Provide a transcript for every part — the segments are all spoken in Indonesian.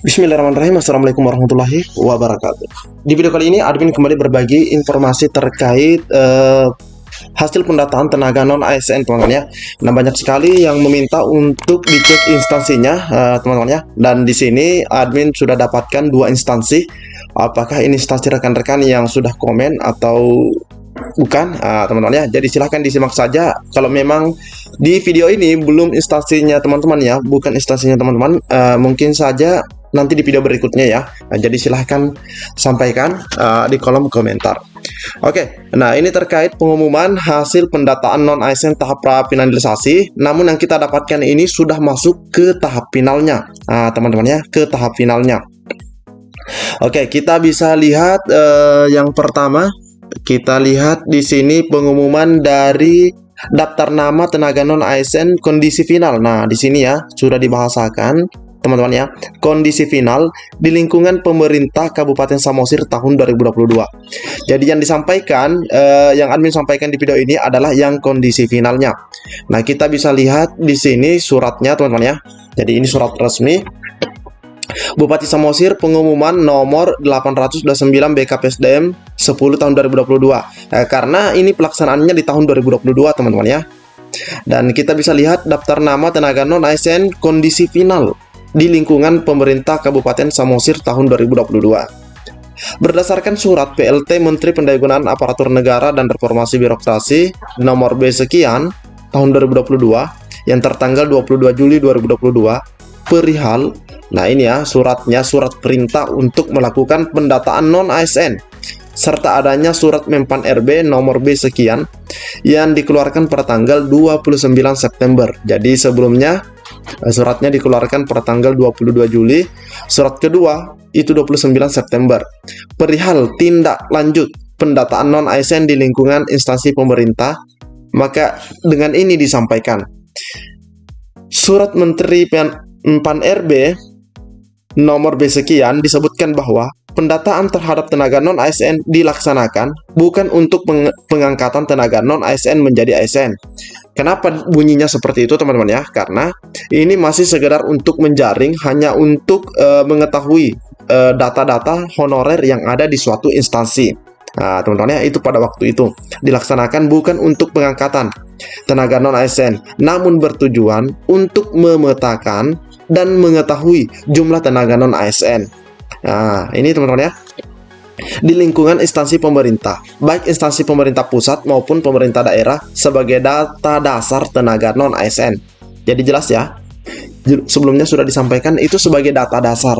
Bismillahirrahmanirrahim. Assalamualaikum warahmatullahi wabarakatuh. Di video kali ini admin kembali berbagi informasi terkait hasil pendataan tenaga non ASN, teman-teman ya. Nah, banyak sekali yang meminta untuk dicek instansinya, teman-teman ya. Dan di sini admin sudah dapatkan dua instansi. Apakah ini instansi rekan-rekan yang sudah komen atau bukan, teman-teman ya. Jadi silahkan disimak saja. Kalau memang di video ini belum instansinya teman-teman ya, bukan instansinya teman-teman, mungkin saja nanti di video berikutnya ya. Jadi silahkan sampaikan di kolom komentar. Oke, nah ini terkait pengumuman hasil pendataan non ASN tahap prafinalisasi. Namun yang kita dapatkan ini sudah masuk ke tahap finalnya, teman-teman ya, ke tahap finalnya. Oke, kita bisa lihat yang pertama. Kita lihat di sini pengumuman dari daftar nama tenaga non ASN kondisi final. Nah, di sini ya sudah dibahasakan, teman-teman ya, kondisi final di lingkungan pemerintah Kabupaten Samosir tahun 2022. Jadi yang disampaikan, yang admin sampaikan di video ini adalah yang kondisi finalnya. Nah, kita bisa lihat di sini suratnya, teman-teman ya. Jadi ini surat resmi Bupati Samosir, pengumuman nomor 829 BKPSDM 10 tahun 2022. Karena ini pelaksanaannya di tahun 2022, teman-teman ya. Dan kita bisa lihat daftar nama tenaga non ASN kondisi final di lingkungan pemerintah Kabupaten Samosir tahun 2022. Berdasarkan surat PLT Menteri Pendayagunaan Aparatur Negara dan Reformasi Birokrasi nomor B sekian tahun 2022 yang tertanggal 22 Juli 2022 perihal, nah ini ya suratnya, surat perintah untuk melakukan pendataan non ASN serta adanya surat Mempan RB nomor B sekian yang dikeluarkan pada tanggal 29 September. Jadi sebelumnya suratnya dikeluarkan pada tanggal 22 Juli, surat kedua itu 29 September. Perihal tindak lanjut pendataan non ASN di lingkungan instansi pemerintah, maka dengan ini disampaikan surat Menteri Mempan RB nomor B sekian disebutkan bahwa pendataan terhadap tenaga non ASN dilaksanakan bukan untuk pengangkatan tenaga non ASN menjadi ASN. Kenapa bunyinya seperti itu, teman-teman ya? Karena ini masih sekedar untuk menjaring, hanya untuk mengetahui data-data honorer yang ada di suatu instansi. Nah, teman-teman ya, itu pada waktu itu dilaksanakan bukan untuk pengangkatan tenaga non ASN, namun bertujuan untuk memetakan dan mengetahui jumlah tenaga non ASN. Nah, ini teman-teman ya, di lingkungan instansi pemerintah, baik instansi pemerintah pusat maupun pemerintah daerah sebagai data dasar tenaga non ASN. Jadi jelas ya, sebelumnya sudah disampaikan itu sebagai data dasar.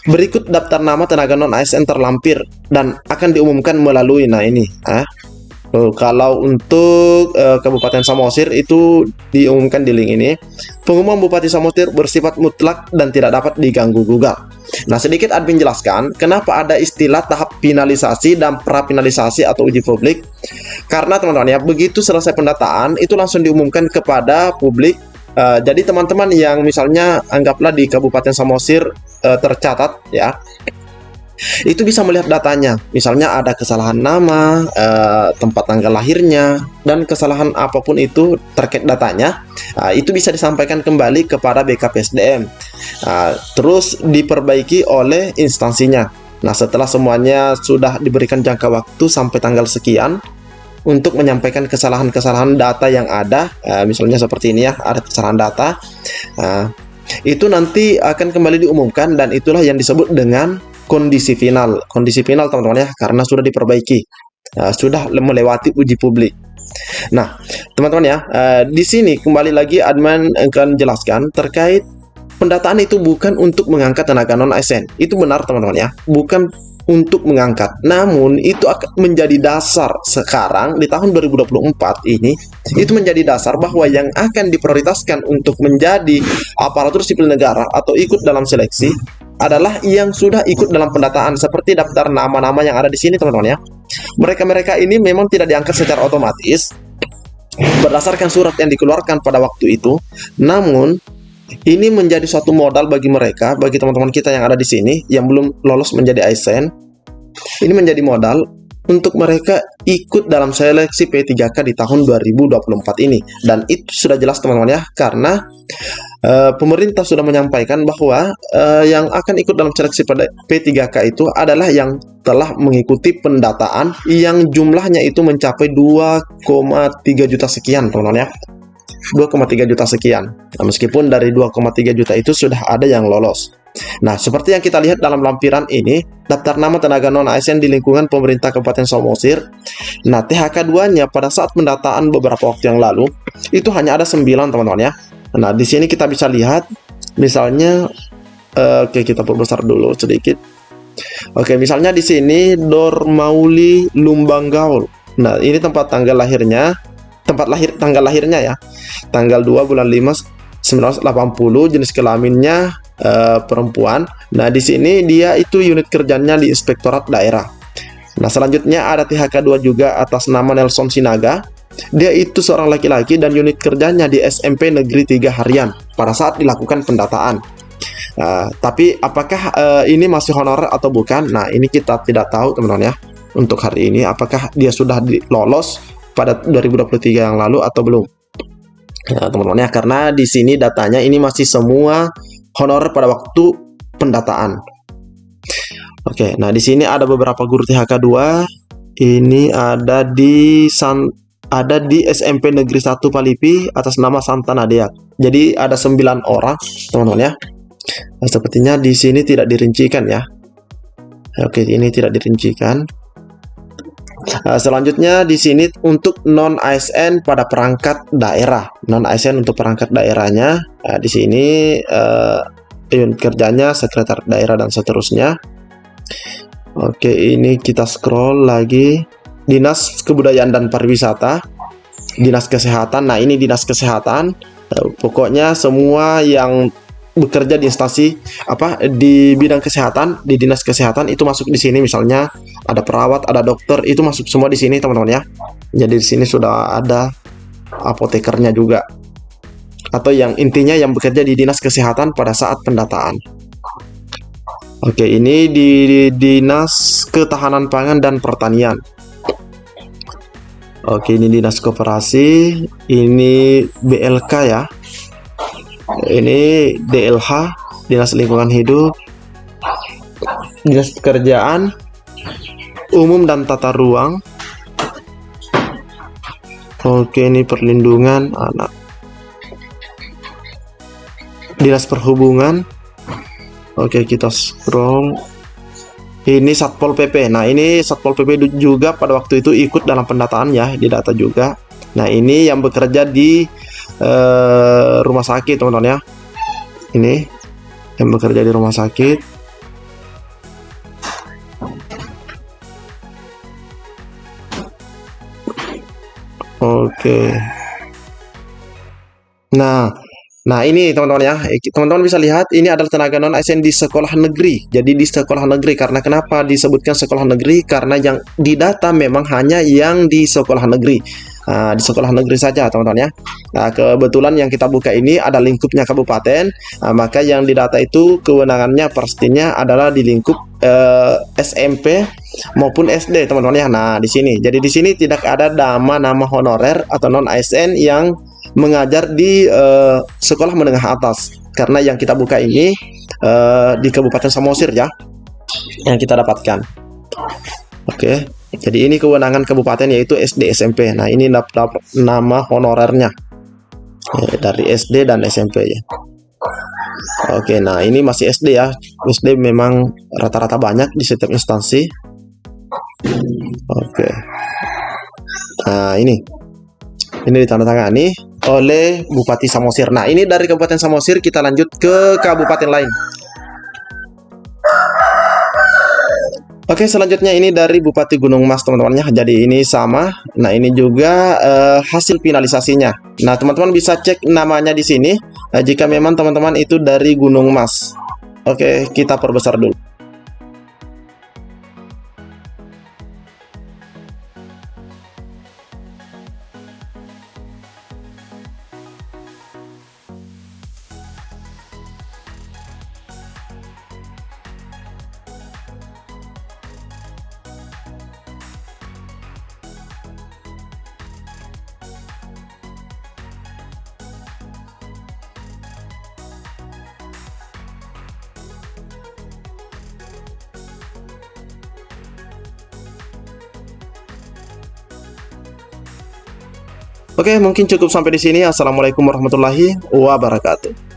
Berikut daftar nama tenaga non ASN terlampir dan akan diumumkan melalui, nah ini kalau untuk Kabupaten Samosir itu diumumkan di link ini. Pengumuman Bupati Samosir bersifat mutlak dan tidak dapat diganggu-gugat. Nah, sedikit admin jelaskan kenapa ada istilah tahap finalisasi dan prafinalisasi atau uji publik. Karena teman-teman ya, begitu selesai pendataan itu langsung diumumkan kepada publik. Jadi teman-teman yang misalnya anggaplah di Kabupaten Samosir tercatat ya, itu bisa melihat datanya. Misalnya ada kesalahan nama, tempat tanggal lahirnya, dan kesalahan apapun itu terkait datanya, itu bisa disampaikan kembali kepada BKPSDM, terus diperbaiki oleh instansinya. Nah, setelah semuanya sudah diberikan jangka waktu sampai tanggal sekian untuk menyampaikan kesalahan-kesalahan data yang ada, misalnya seperti ini ya, ada kesalahan data, itu nanti akan kembali diumumkan, dan itulah yang disebut dengan kondisi final. Kondisi final, teman-teman ya, karena sudah diperbaiki, sudah melewati uji publik. Nah, teman-teman ya, di sini kembali lagi admin akan jelaskan terkait pendataan itu bukan untuk mengangkat tenaga non ASN. Itu benar, teman-teman ya, bukan untuk mengangkat. Namun itu akan menjadi dasar sekarang di tahun 2024 ini, itu menjadi dasar bahwa yang akan diprioritaskan untuk menjadi aparatur sipil negara atau ikut dalam seleksi adalah yang sudah ikut dalam pendataan, seperti daftar nama-nama yang ada di sini, teman-teman ya. Mereka-mereka ini memang tidak diangkat secara otomatis berdasarkan surat yang dikeluarkan pada waktu itu, namun ini menjadi suatu modal bagi mereka, bagi teman-teman kita yang ada di sini yang belum lolos menjadi ASN. Ini menjadi modal untuk mereka ikut dalam seleksi P3K di tahun 2024 ini. Dan itu sudah jelas, teman-teman ya, karena pemerintah sudah menyampaikan bahwa yang akan ikut dalam seleksi pada P3K itu adalah yang telah mengikuti pendataan yang jumlahnya itu mencapai 2,3 juta sekian, teman-teman ya. 2,3 juta sekian. Nah, meskipun dari 2,3 juta itu sudah ada yang lolos. Nah, seperti yang kita lihat dalam lampiran ini, daftar nama tenaga non-ASN di lingkungan pemerintah Kabupaten Samosir. Nah, THK2-nya pada saat pendataan beberapa waktu yang lalu, itu hanya ada 9, teman-teman ya. Nah, di sini kita bisa lihat, misalnya, oke, kita perbesar dulu sedikit. Oke, misalnya di sini Dormauli Lumbang Gaul. Nah, ini tempat tanggal lahirnya, tanggal lahirnya ya. Tanggal 2 bulan 5 1980, jenis kelaminnya perempuan. Nah, di sini dia itu unit kerjanya di Inspektorat Daerah. Nah, selanjutnya ada THK2 juga atas nama Nelson Sinaga. Dia itu seorang laki-laki dan unit kerjanya di SMP Negeri 3 Harian pada saat dilakukan pendataan. Tapi apakah ini masih honorer atau bukan? Nah, ini kita tidak tahu, teman-teman ya. Untuk hari ini, apakah dia sudah lolos pada 2023 yang lalu atau belum? Ya, teman-teman ya, karena di sini datanya ini masih semua honorer pada waktu pendataan. Oke, nah di sini ada beberapa guru THK2. Ini ada di SMP Negeri 1 Palipi atas nama Santana Deak. Jadi ada 9 orang, teman-teman ya. Nah, sepertinya di sini tidak dirincikan ya. Oke, ini tidak dirincikan. Nah, selanjutnya di sini untuk non ASN pada perangkat daerah. Non ASN untuk perangkat daerahnya. Nah, di sini unit kerjanya sekretariat daerah dan seterusnya. Oke, ini kita scroll lagi. Dinas Kebudayaan dan Pariwisata, Dinas Kesehatan. Nah, ini Dinas Kesehatan. Pokoknya semua yang bekerja di instansi di bidang kesehatan, di Dinas Kesehatan itu masuk di sini. Misalnya ada perawat, ada dokter, itu masuk semua di sini, teman-teman ya. Jadi di sini sudah ada apotekernya juga. Atau yang intinya yang bekerja di Dinas Kesehatan pada saat pendataan. Oke, ini di Dinas Ketahanan Pangan dan Pertanian. Oke, ini Dinas Koperasi, ini BLK ya. Ini DLH, Dinas Lingkungan Hidup, Dinas Pekerjaan Umum dan Tata Ruang. Oke, ini Perlindungan Anak. Dinas Perhubungan. Oke, kita scroll. Ini Satpol PP. Nah, ini Satpol PP juga pada waktu itu ikut dalam pendataan ya, di data juga. Nah, ini yang bekerja di rumah sakit, teman-teman ya. Ini yang bekerja di rumah sakit. Oke. Nah ini teman-teman ya, teman-teman bisa lihat ini adalah tenaga non ASN di sekolah negeri. Jadi di sekolah negeri, karena kenapa disebutkan sekolah negeri? Karena yang didata memang hanya yang di sekolah negeri. Nah, di sekolah negeri saja, teman-teman ya. Nah, kebetulan yang kita buka ini ada lingkupnya kabupaten. Nah, maka yang didata itu kewenangannya pastinya adalah di lingkup SMP maupun SD, teman-teman ya. Nah, di sini. Jadi di sini tidak ada nama honorer atau non ASN yang mengajar di sekolah menengah atas, karena yang kita buka ini di Kabupaten Samosir ya, yang kita dapatkan. Oke, jadi ini kewenangan kabupaten yaitu SD SMP. Nah, ini nama honorernya dari SD dan SMP ya. Oke, nah ini masih SD ya. SD memang rata-rata banyak di setiap instansi. Oke, nah ini ditandatangani oleh Bupati Samosir. Nah, ini dari Kabupaten Samosir, kita lanjut ke kabupaten lain. Oke, selanjutnya ini dari Bupati Gunung Mas, teman-teman ya. Jadi ini sama. Nah, ini juga hasil finalisasinya. Nah, teman-teman bisa cek namanya di sini. Nah, jika memang teman-teman itu dari Gunung Mas. Oke, kita perbesar dulu. Oke, mungkin cukup sampai di sini. Assalamualaikum warahmatullahi wabarakatuh.